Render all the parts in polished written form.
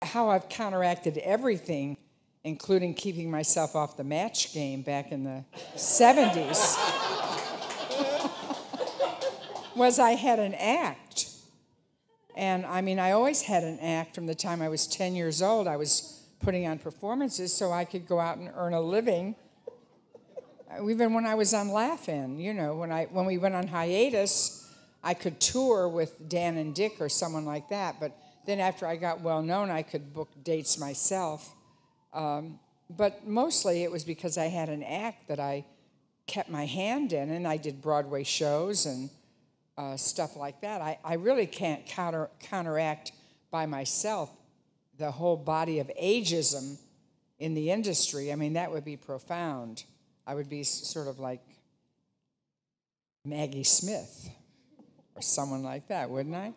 how I've counteracted everything, including keeping myself off the match game back in the 70s, was I had an act. And I mean, I always had an act from the time I was 10 years old. I was putting on performances so I could go out and earn a living. Even when I was on Laugh-In, you know, when we went on hiatus, I could tour with Dan and Dick or someone like that. But then after I got well known, I could book dates myself. But mostly it was because I had an act that I kept my hand in, and I did Broadway shows and stuff like that. I really can't counteract by myself the whole body of ageism in the industry. I mean, that would be profound. I would be sort of like Maggie Smith or someone like that, wouldn't I?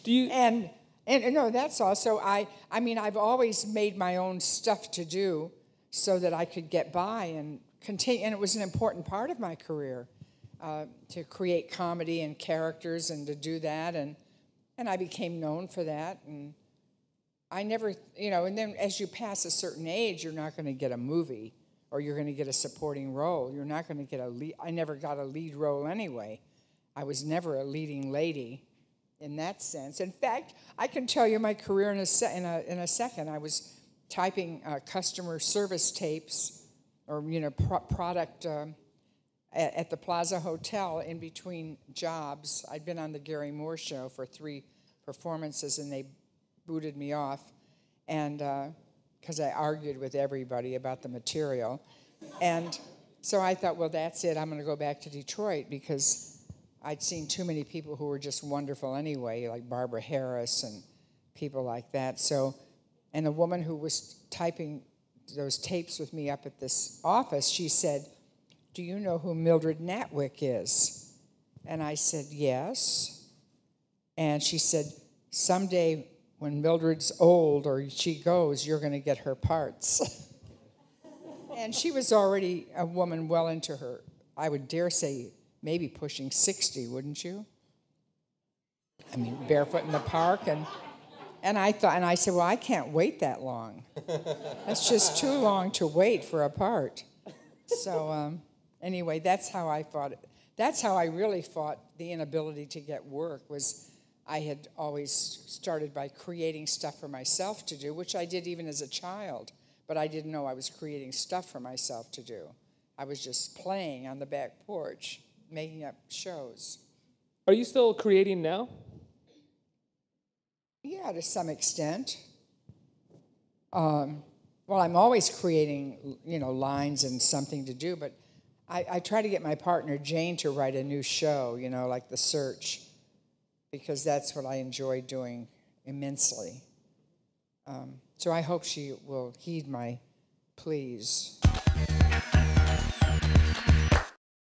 Do you? And no, that's also, I mean, I've always made my own stuff to do so that I could get by and continue. And it was an important part of my career to create comedy and characters and to do that. And I became known for that. And I never, you know, and then as you pass a certain age, you're not going to get a movie or you're going to get a supporting role. You're not going to get a lead. I never got a lead role anyway. I was never a leading lady in that sense. In fact, I can tell you my career in a second. I was typing customer service tapes or, you know, product at the Plaza Hotel in between jobs. I'd been on the Gary Moore Show for 3 performances, and they booted me off, and because I argued with everybody about the material. And so I thought, well, that's it. I'm going to go back to Detroit because I'd seen too many people who were just wonderful anyway, like Barbara Harris and people like that. So, and the woman who was typing those tapes with me up at this office, she said, "Do you know who Mildred Natwick is?" And I said, "Yes." And she said, "Someday when Mildred's old or she goes, you're going to get her parts." And she was already a woman well into her, I would dare say, maybe pushing 60, wouldn't you? I mean, barefoot in the park. And I thought, and I said, well, I can't wait that long. That's just too long to wait for a part. So anyway, that's how I fought it. That's how I really fought the inability to get work was I had always started by creating stuff for myself to do, which I did even as a child, but I didn't know I was creating stuff for myself to do. I was just playing on the back porch, making up shows. Are you still creating now? Yeah, to some extent. Well, I'm always creating, you know, lines and something to do, but I try to get my partner, Jane, to write a new show, you know, like The Search, because that's what I enjoy doing immensely. So I hope she will heed my pleas.